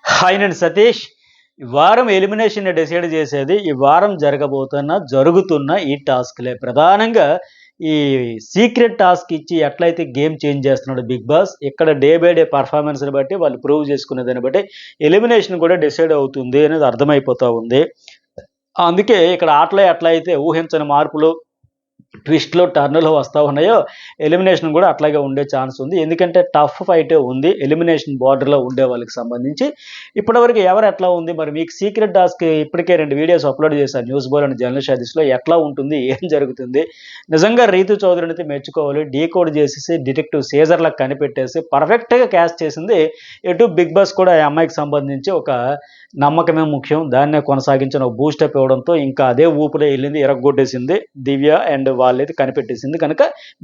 Hi నేను సతీష్. ఈ వారం ఎలిమినేషన్ డిసైడ్ చేసేది ఈ వారం జరుగుతున్న ఈ టాస్క్లే ప్రధానంగా. ఈ సీక్రెట్ టాస్క్ ఇచ్చి ఎట్లయితే గేమ్ చేంజ్ చేస్తున్నాడు బిగ్ బాస్, ఇక్కడ డే బై డే పర్ఫార్మెన్స్ని బట్టి వాళ్ళు ప్రూవ్ చేసుకునే దాన్ని బట్టి ఎలిమినేషన్ కూడా డిసైడ్ అవుతుంది అనేది అర్థమైపోతూ ఉంది. అందుకే ఇక్కడ ఆటలో ఎట్లయితే ఊహించని మార్పులు, ట్విస్ట్లు టర్నులు వస్తూ ఉన్నాయో, ఎలిమినేషన్ కూడా అట్లాగే ఉండే ఛాన్స్ ఉంది. ఎందుకంటే టఫ్ ఫైటే ఉంది ఎలిమినేషన్ బార్డర్లో ఉండే వాళ్ళకి సంబంధించి. ఇప్పటివరకు ఎవరు ఎట్లా ఉంది మరి? మీకు సీక్రెట్ టాస్క్ ఇప్పటికే 2 వీడియోస్ అప్లోడ్ చేశాను న్యూస్ బోల్ అండ్ జర్నలిస్ట్ ఆఫీస్లో. ఎట్లా ఉంటుంది, ఏం జరుగుతుంది? నిజంగా రీతు చౌదరిని అయితే మెచ్చుకోవాలి. డీకోడ్ చేసేసి డిటెక్టివ్ సీజర్లకు కనిపెట్టేసి పర్ఫెక్ట్గా క్యాస్ట్ చేసింది. ఎటు బిగ్ బాస్ కూడా ఈ అమ్మాయికి సంబంధించి ఒక నమ్మకమే ముఖ్యం, దాన్నే కొనసాగించిన బూస్టప్ ఇవ్వడంతో ఇంకా అదే ఊపిలో వెళ్ళింది, ఇరగొట్టేసింది దివ్య అండ్ వాళ్ళైతే కనిపెట్టేసింది. కనుక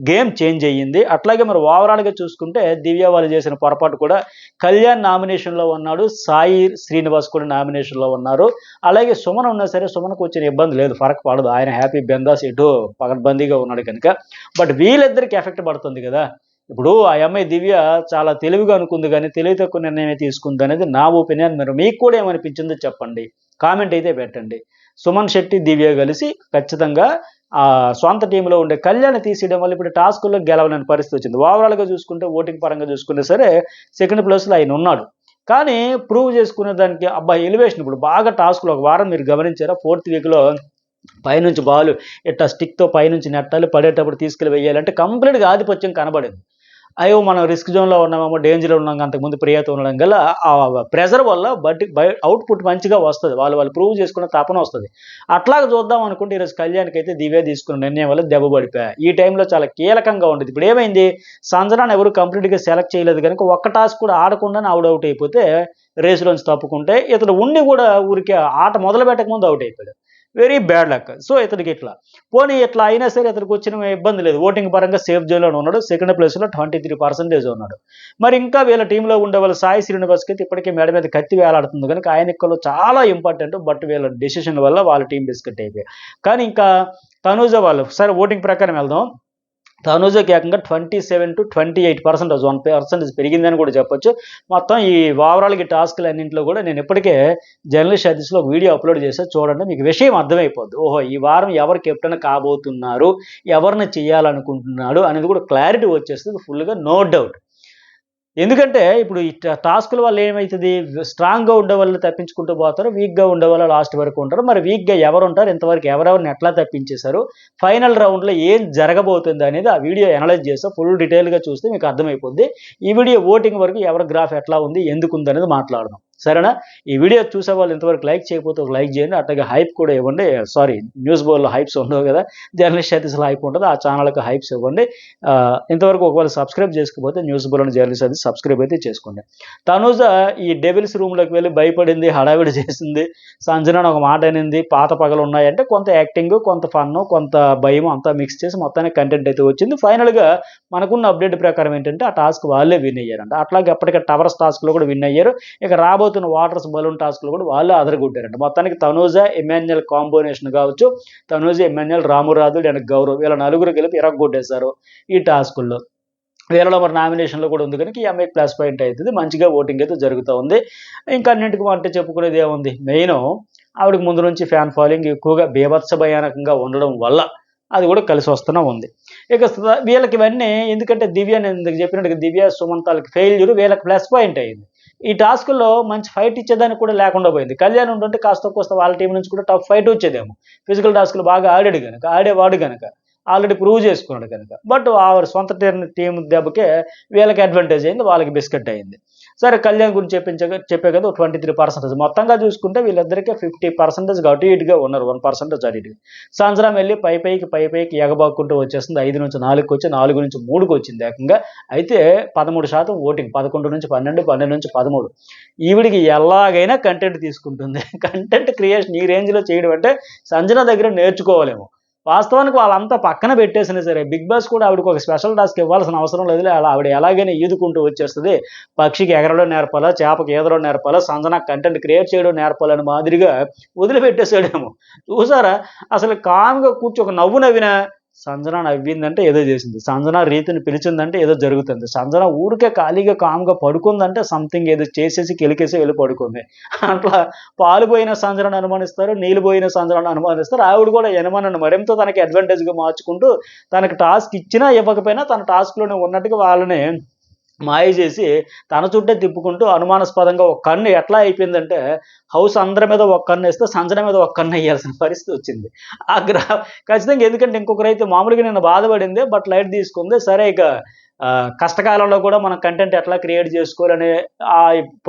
గేమ్ చేంజ్ అయ్యింది. అట్లాగే మరి ఓవరాల్గా చూసుకుంటే దివ్య వాళ్ళు చేసిన పొరపాటు కూడా, కళ్యాణ్ నామినేషన్లో ఉన్నాడు, సాయి శ్రీనివాస్ కూడా నామినేషన్లో ఉన్నారు. అలాగే సుమన్ ఉన్నా సరే సుమన్కు వచ్చిన ఇబ్బంది లేదు, ఫరక్ పడదు, ఆయన హ్యాపీ బెందాస్ ఎటు పకడ్బందీగా ఉన్నాడు కనుక. బట్ వీళ్ళిద్దరికి ఎఫెక్ట్ పడుతుంది కదా. ఇప్పుడు ఆ అమ్మాయి దివ్య చాలా తెలివిగా అనుకుంది కానీ తెలివి తక్కువ నిర్ణయమే తీసుకుంది అనేది నా ఒపీనియన్. మరి మీకు కూడా ఏమనిపించిందో చెప్పండి, కామెంట్ అయితే పెట్టండి. సుమన్ శెట్టి దివ్య కలిసి ఖచ్చితంగా ఆ సొంత టీంలో ఉండే కళ్యాణ్ తీసేయడం వల్ల ఇప్పుడు టాస్కుల్లో గెలవలేని పరిస్థితి వచ్చింది. ఓవరాల్గా చూసుకుంటే ఓటింగ్ పరంగా చూసుకుంటే సరే సెకండ్ ప్లేస్లో ఆయన ఉన్నాడు. కానీ ప్రూవ్ చేసుకునే దానికి అబ్బాయి ఎలివేషన్ ఇప్పుడు బాగా టాస్కులు ఒక వారం మీరు గమనించారా? 4th వీక్లో పైనుంచి బాలు ఇట్లా స్టిక్తో పైనుంచి నెట్టాలి, పడేటప్పుడు తీసుకెళ్ళి వేయాలంటే కంప్లీట్గా ఆధిపత్యం కనబడింది. అయ్యో మనం రిస్క్ జోన్లో ఉన్నామేమో, డేంజర్లో ఉన్నాం, అంతకుముందు ప్రియతో ఉండడం గల ఆ ప్రెజర్ వల్ల అవుట్పుట్ మంచిగా వస్తుంది, వాళ్ళు ప్రూవ్ చేసుకున్న తపన వస్తుంది. అట్లాగా చూద్దాం అనుకుంటే ఈరోజు కళ్యాణ్కి అయితే దివ్య తీసుకున్న నిర్ణయం వల్ల దెబ్బ పడిపోయాయి. ఈ టైంలో చాలా కీలకంగా ఉండేది. ఇప్పుడు ఏమైంది, సంజనాన్ని ఎవరు కంప్లీట్గా సెలెక్ట్ చేయలేదు కనుక ఒక్క టాస్క్ కూడా ఆడకుండానే అవుట్ అయిపోతే, రేసులోంచి తప్పుకుంటే ఇతడు ఉండి కూడా ఊరికే ఆట మొదలు పెట్టక ముందు అవుట్ అయిపోయాడు. Very bad luck. సో ఇతనికి ఇట్లా పోనీ ఇట్లా అయినా సరే ఇతనికి వచ్చిన ఇబ్బంది లేదు, ఓటింగ్ పరంగా సేఫ్ జోన్లో ఉన్నాడు, సెకండ్ ప్లేస్లో 23% ఉన్నాడు. మరి ఇంకా వీళ్ళ టీంలో ఉండే వాళ్ళు సాయి శ్రీనివాస్కి అయితే ఇప్పటికే మేడ మీద కత్తి వేలాడుతుంది కనుక ఆయన ఎక్కలో చాలా ఇంపార్టెంట్. బట్ వీళ్ళ డెసిషన్ వల్ల వాళ్ళ టీం బిస్కెట్ అయిపోయాయి. కానీ ఇంకా తనూజ వాళ్ళు సరే ఓటింగ్ ప్రకారం వెళ్దాం. తనూజకి ఏకంగా 27 to 28%, 1% పెరిగిందని కూడా చెప్పొచ్చు. మొత్తం ఈ ఓవరాల్గా టాస్క్లు అన్నింటిలో కూడా నేను ఇప్పటికే జర్నలిస్ట్ ఆఫీస్లో ఒక వీడియో అప్లోడ్ చేస్తే చూడండి, మీకు విషయం అర్థమైపోద్ది. ఓహో ఈ వారం ఎవరు కెప్టెన్ కాబోతున్నారు, ఎవరిని చేయాలనుకుంటున్నాడు అనేది కూడా క్లారిటీ వచ్చేస్తుంది ఫుల్గా, నో డౌట్. ఎందుకంటే ఇప్పుడు ఈ టాస్కుల వల్ల ఏమవుతుంది, స్ట్రాంగ్గా ఉండే వాళ్ళు తప్పించుకుంటూ పోతారు, వీక్గా ఉండే వాళ్ళు లాస్ట్ వరకు ఉంటారు. మరి వీక్గా ఎవరు ఉంటారు, ఇంతవరకు ఎవరెవరిని ఎట్లా తప్పించేశారు, ఫైనల్ రౌండ్లో ఏం జరగబోతుంది అనేది ఆ వీడియో అనలైజ్ చేస్తే ఫుల్ డీటెయిల్గా చూస్తే మీకు అర్థమైపోద్ది. ఈ వీడియో ఓటింగ్ వరకు ఎవరి గ్రాఫ్ ఎట్లా ఉంది, ఎందుకు ఉంది అనేది మాట్లాడదాం, సరేనా? ఈ వీడియో చూసే వాళ్ళు ఇంతవరకు లైక్ చేయకపోతే ఒక లైక్ చేయండి, అట్లాగే హైప్ కూడా ఇవ్వండి. సారీ, న్యూస్ బోర్డులో హైప్స్ ఉండవు కదా, జర్నలిస్ట్ ఆఫీస్లో హైప్ ఉంటుంది, ఆ ఛానల్కి హైప్స్ ఇవ్వండి. ఇంతవరకు ఒకవేళ సబ్స్క్రైబ్ చేసుకోకపోతే news board journalist office subscribe అయితే చేసుకోండి. తనూజ ఈ డెవిల్స్ రూమ్లోకి వెళ్ళి భయపడింది, హడావిడి చేసింది, సంజన ఒక మాట అనింది, పాత పగలు ఉన్నాయంటే కొంత యాక్టింగ్, కొంత ఫన్, కొంత భయం అంతా మిక్స్ చేసి మొత్తానికి కంటెంట్ అయితే వచ్చింది. ఫైనల్గా మనకున్న అప్డేట్ ప్రకారం ఏంటంటే ఆ టాస్క్ వాళ్ళే విన్ అయ్యారంట. అట్లాగే అప్పటికే టవర్స్ టాస్క్లో కూడా విన్ అయ్యారు. ఇక రాబోతున్న వాటర్స్ బలూన్ టాస్క్లో కూడా వాళ్ళే అదరగొట్టారంట. మొత్తానికి తనూజ ఎమాన్యుయల్ కాంబినేషన్ కావచ్చు, తనూజ ఎమాన్యుయల్, రామురాజు అండ్ గౌరవ్ వీళ్ళ నలుగురు కలిపి ఇరగొట్టేశారు ఈ టాస్కుల్లో. వీళ్ళలో మరి నామినేషన్లో కూడా ఉంది కనుక ఈ అమ్మాయికి ప్లస్ పాయింట్ అవుతుంది, మంచిగా ఓటింగ్ అయితే జరుగుతూ ఉంది. ఇంకా అన్నింటికి అంటే చెప్పుకునేది ఏముంది, మెయిన్ ఆవిడకి ముందు నుంచి ఫ్యాన్ ఫాలోయింగ్ ఎక్కువగా బీభత్స భయానకంగా ఉండడం వల్ల అది కూడా కలిసి వస్తూనే ఉంది. ఇక వీళ్ళకి ఇవన్నీ ఎందుకంటే దివ్య, నేను ఇందుకు చెప్పినట్టుగా దివ్య సుమంతాలకి ఫెయిల్యూర్ వీళ్ళకి ప్లస్ పాయింట్ అయ్యింది. ఈ టాస్కుల్లో మంచి ఫైట్ ఇచ్చేదానికి కూడా లేకుండా పోయింది. కళ్యాణ్ ఉంటుంటే కాస్త కోస్త వాళ్ళ టీం నుంచి కూడా టఫ్ ఫైట్ వచ్చేదేమో, ఫిజికల్ టాస్కులు బాగా ఆడేవాడు కనుక, ఆల్రెడీ ప్రూవ్ చేసుకున్నాడు కనుక. బట్ ఆ సొంత టీం దెబ్బకే వీళ్ళకి అడ్వాంటేజ్ అయింది, వాళ్ళకి బిస్కెట్ అయింది. సరే కళ్యాణ్ గురించి చెప్పే కదా 23%. మొత్తంగా చూసుకుంటే వీళ్ళిద్దరికీ 50% అటు ఇటుగా ఉన్నారు, 1% అటు ఇటుగా. సంవత్సరం వెళ్ళి పైపైకి ఎగబాక్కుంటూ వచ్చేస్తుంది. 5 నుంచి 4కి వచ్చి 4 నుంచి 3కి వచ్చింది ఏకంగా. అయితే 13% ఓటింగ్, 11 నుంచి 12, 12 నుంచి 13. ఈవిడికి ఎలాగైనా కంటెంట్ తీసుకుంటుంది. కంటెంట్ క్రియేషన్ ఈ రేంజ్లో చేయడం అంటే సంజన దగ్గర నేర్చుకోవాలేమో. వాస్తవానికి వాళ్ళంతా పక్కన పెట్టేసినా సరే బిగ్ బాస్ కూడా ఆవిడకి ఒక స్పెషల్ టాస్క్ ఇవ్వాల్సిన అవసరం లేదు. ఆవిడ ఎలాగైనా ఈదుకుంటూ వచ్చేస్తుంది. పక్షికి ఎగరడం నేర్పాలా, చేపకి ఈదడం నేర్పాలా, సంజన కంటెంట్ క్రియేట్ చేయడం నేర్పాలని మాదిరిగా వదిలిపెట్టేసాడేమో. చూసారా, అసలు కామ్గా కూర్చో ఒక నవ్వు నవ్వినా సంజన నవ్విందంటే ఏదో చేసింది, సంజన రీతిని పిలిచిందంటే ఏదో జరుగుతుంది, సంజన ఊరికే ఖాళీగా కామ్గా పడుకుందంటే సంథింగ్ ఏదో చేసేసి కెలికేసి వెళ్ళి పడుకుంది. అట్లా పాలు పోయిన సంజనను అనుమానిస్తారు, నీళ్ళు పోయిన సంజనను అనుమానిస్తారు. ఆవిడ కూడా యనమనను మరింత తనకి అడ్వాంటేజ్గా మార్చుకుంటూ తనకి టాస్క్ ఇచ్చినా ఇవ్వకపోయినా తన టాస్క్లోనే ఉన్నట్టుగా వాళ్ళని మాయ చేసి తన చుట్టే తిప్పుకుంటూ అనుమానాస్పదంగా ఒక కన్ను ఎట్లా అయిపోయిందంటే హౌస్ అందరి మీద ఒక కన్ను వేస్తే సంజన మీద ఒక కన్ను వేయాల్సిన పరిస్థితి వచ్చింది. ఆ ఖచ్చితంగా, ఎందుకంటే ఇంకొకరైతే మామూలుగా నేను బాధపడింది, బట్ లైట్ తీసుకుంది. సరే ఇక కష్టకాలంలో కూడా మనం కంటెంట్ ఎట్లా క్రియేట్ చేసుకోవాలనే ఆ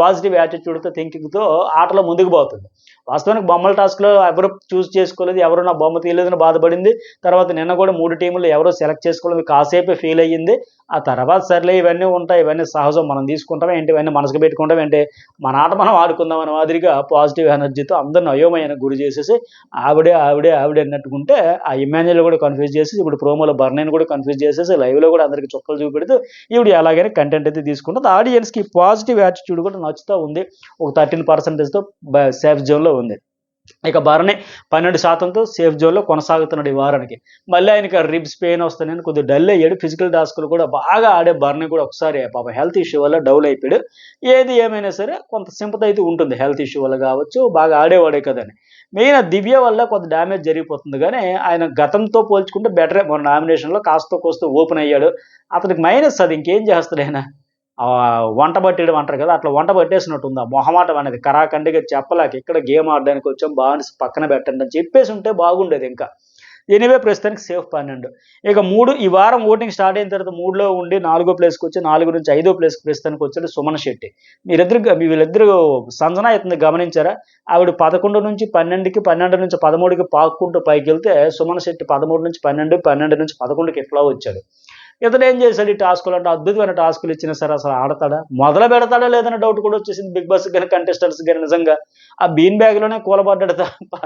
పాజిటివ్ యాటిట్యూడ్తో థింకింగ్తో ఆటలో ముందుకు పోతుంది. వాస్తవానికి బొమ్మల టాస్క్లో ఎవరు చూస్ చేసుకోలేదు, ఎవరు నా బొమ్మ తీయలేదని బాధపడింది. తర్వాత నిన్న కూడా 3 టీములు ఎవరో సెలెక్ట్ చేసుకోలేదు, కాసేపే ఫీల్ అయ్యింది. ఆ తర్వాత సర్లే ఇవన్నీ ఉంటాయి, ఇవన్నీ సహజం, మనం తీసుకుంటాం ఏంటి, ఇవన్నీ మనసుకు పెట్టుకుంటాం ఏంటి, మన ఆట మనం ఆడుకుందాం అనే మాదిరిగా పాజిటివ్ ఎనర్జీతో అందరిని అయోమయానికి గురి చేసేసి ఆవిడే అన్నట్టుకుంటే ఆ ఇమాన్యుల్ కూడా కన్ఫ్యూజ్ చేసి ఇప్పుడు ప్రోమోలో బర్నైని కూడా కన్ఫ్యూజ్ చేసేసి లైవ్లో కూడా అందరికీ చుక్కలు చూపెడుతూ ఈవిడ ఎలాగైనా కంటెంట్ అయితే తీసుకుంటుంది. ఆడియన్స్కి పాజిటివ్ యాటిట్యూడ్ కూడా నచ్చుతూ ఉంది. ఒక 13%తో సేఫ్ జోన్లో ఉంది. ఇక భరణి 12%తో సేఫ్ జోన్లో కొనసాగుతున్నాడు ఈ వారానికి. మళ్ళీ ఆయనకి రిబ్స్ పెయిన్ వస్తున్నాయని కొద్దిగా డల్ అయ్యాడు. ఫిజికల్ టాస్క్లు కూడా బాగా ఆడే భరణి కూడా ఒకసారి పాప హెల్త్ ఇష్యూ వల్ల డౌన్ అయిపోయాడు. ఏది ఏమైనా సరే కొంత సింపతి అయితే ఉంటుంది, హెల్త్ ఇష్యూ వల్ల కావచ్చు, బాగా ఆడేవాడే కదని. మెయిన్ దివ్య వల్ల కొంత డ్యామేజ్ జరిగిపోతుంది, కానీ ఆయన గతంతో పోల్చుకుంటే బెటరే. మన నామినేషన్లో కాస్త కోస్త ఓపెన్ అయ్యాడు. అతనికి మైనస్ అది, ఇంకేం చేస్తాడు ఆయన, వంట పట్టేయడం అంటారు కదా, అట్లా వంట పట్టేసినట్టు ఉంది. ఆ మొహమాటం అనేది కరాఖండిగా చెప్పలేక ఇక్కడ గేమ్ ఆడడానికి వచ్చాం, బాగా పక్కన పెట్టండి అని చెప్పేసి ఉంటే బాగుండేది. ఇంకా ఎనీవే ప్రస్తుతానికి సేఫ్ 12. ఇక 3 ఈ వారం ఓటింగ్ స్టార్ట్ అయిన తర్వాత 3లో ఉండి 4వ ప్లేస్కి వచ్చి 4 నుంచి 5వ ప్లేస్కి ప్రస్తుతానికి వచ్చాడు సుమన్ శెట్టి. వీళ్ళిద్దరు సంజన ఇతన్ని గమనించారా? ఆవిడ 11 నుంచి 12కి, 12 నుంచి 13కి పాక్కుంటూ పైకి వెళ్తే సుమన్ శెట్టి 13 నుంచి 12, 12 నుంచి 11కి ఇట్లా వచ్చాడు. ఇతను ఏం చేశాడు, ఈ టాస్కులు అంటే అద్భుతమైన టాస్కులు ఇచ్చినా సరే అసలు ఆడతాడా, మొదలు పెడతాడా లేదన్న డౌట్ కూడా వచ్చేసింది బిగ్ బాస్ కానీ కంటెస్టెంట్స్ కానీ. నిజంగా ఆ బీన్ బ్యాగ్లోనే కూలబడ్డాడు తప్ప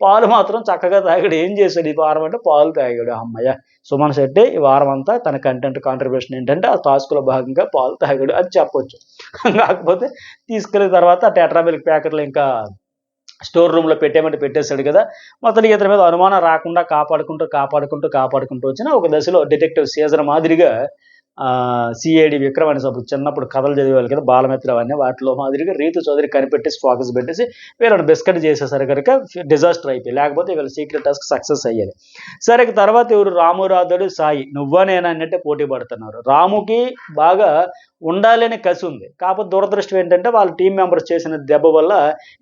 పాలు మాత్రం చక్కగా తాగాడు. ఏం చేశాడు ఈ వారం అంటే పాలు తాగాడు. అమ్మయ్య, సుమన్ శెట్టి ఈ వారం అంతా తన కంటెంట్ కాంట్రిబ్యూషన్ ఏంటంటే ఆ టాస్కులో భాగంగా పాలు తాగాడు అని చెప్పొచ్చు. కాకపోతే తీసుకెళ్ళిన తర్వాత టెట్రా మిల్క్ ప్యాకెట్లు ఇంకా స్టోర్ రూమ్లో పెట్టేమంటే పెట్టేశాడు కదా. మొత్తానికి ఇతని మీద అనుమానం రాకుండా కాపాడుకుంటూ వచ్చిన ఒక దశలో డిటెక్టివ్ సీజన్ మాదిరిగా సిఐడి విక్రమ్ అని చిన్నప్పుడు కథలు చదివేవాళ్ళు కదా, బాలమిత్ర అవన్నీ, వాటిలో మాదిరిగా రీతు చౌదరి కనిపెట్టేసి ఫోకస్ పెట్టేసి వీళ్ళని బిస్కెట్ చేసేసరి కనుక డిజాస్టర్ అయిపోయి, లేకపోతే వీళ్ళ సీక్రెట్ టాస్క్ సక్సెస్ అయ్యేది. సరే తర్వాత ఎవరు, రాము రాధుడు సాయి నువ్వా నేనా అన్నట్టే పోటీ పడుతున్నారు. రాముకి బాగా ఉండాలని కసి ఉంది, కాకపోతే దురదృష్టం ఏంటంటే వాళ్ళ టీం మెంబర్స్ చేసిన దెబ్బ వల్ల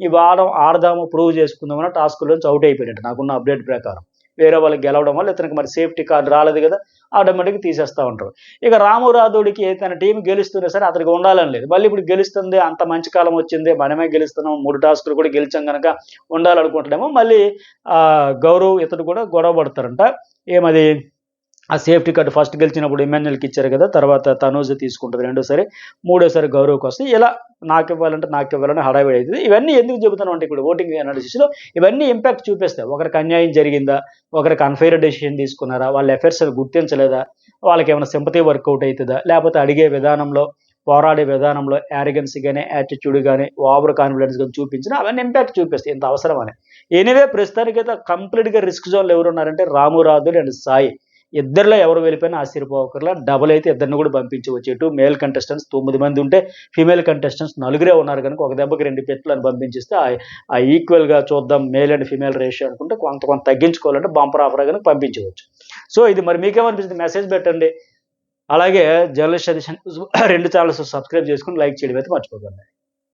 ఈ వారం ఆడదాము ప్రూవ్ చేసుకుందామని టాస్క్లోంచి అవుట్ అయిపోయాడు నాకున్న అప్డేట్ ప్రకారం. వేరే వాళ్ళకి గెలవడం వల్ల ఇతనికి మరి సేఫ్టీ కార్డు రాలేదు కదా, ఆటోమేటిక్గా తీసేస్తూ ఉంటారు. ఇక రాము రాధుడికి తన టీం గెలుస్తున్నా సరే అతనికి ఉండాలని లేదు. మళ్ళీ ఇప్పుడు గెలుస్తుంది, అంత మంచి కాలం వచ్చింది, మనమే గెలుస్తున్నాం, 3 టాస్కులు కూడా గెలిచాం కనుక ఉండాలనుకుంటాడేమో. మళ్ళీ గౌరవ్ ఇతడు కూడా గొడవ పడతారంట. ఏమది, ఆ సేఫ్టీ కార్డు ఫస్ట్ గెలిచినప్పుడు ఇమాన్యుల్కి ఇచ్చారు కదా, తర్వాత తనూజ తీసుకుంటుంది రెండోసారి, మూడోసారి గౌరవ్కి వస్తుంది. ఇలా నాకు ఇవ్వాలని హడావిడి అవుతుంది. ఇవన్నీ ఎందుకు చెబుతాను అంటే ఇప్పుడు ఓటింగ్ అనాలిసిస్లో ఇవన్నీ ఇంపాక్ట్ చూపిస్తాయి. ఒకరికి అన్యాయం జరిగిందా, ఒకరికి అన్ఫెయిర్ డెసిషన్ తీసుకున్నారా, వాళ్ళ ఎఫర్ట్స్ గుర్తించలేదా, వాళ్ళకి ఏమైనా సింపతి వర్కౌట్ అవుతుందా, లేకపోతే అడిగే విధానంలో, పోరాడే విధానంలో యారిగెన్స్ కానీ, యాటిట్యూడ్ కానీ, ఓవర్ కాన్ఫిడెన్స్ కానీ చూపించినా అవన్నీ ఇంపాక్ట్ చూపిస్తాయి, ఇంత అవసరం అని. ఎనీవే ప్రస్తుతానికైతే కంప్లీట్గా రిస్క్ జోన్లో ఎవరున్నారంటే రాము రాధుడు అండ్ సాయి. ఇద్దరిలో ఎవరు వెళ్ళిపోయినా ఆశ్చర్యపోకర్లా. డబుల్ అయితే ఇద్దరిని కూడా పంపించవచ్చు. ఇటు మేల్ కంటెస్టెంట్స్ 9 మంది ఉంటే ఫీమేల్ కంటెస్టెంట్స్ 4 ఉన్నారు కనుక ఒక దెబ్బకి 2 పెట్లను పంపించిస్తే ఆ ఈక్వల్గా చూద్దాం మేల్ అండ్ ఫీమేల్ రేషియో అనుకుంటే కొంత తగ్గించుకోవాలంటే బంపర్ ఆఫర్ కనుక పంపించవచ్చు. సో ఇది మరి మీకేమనిపిస్తుంది, మెసేజ్ పెట్టండి. అలాగే జర్నలిస్ట్ సజెషన్ 2 ఛానల్స్ సబ్స్క్రైబ్ చేసుకుని లైక్ చేయడం అయితే మర్చిపోకండి.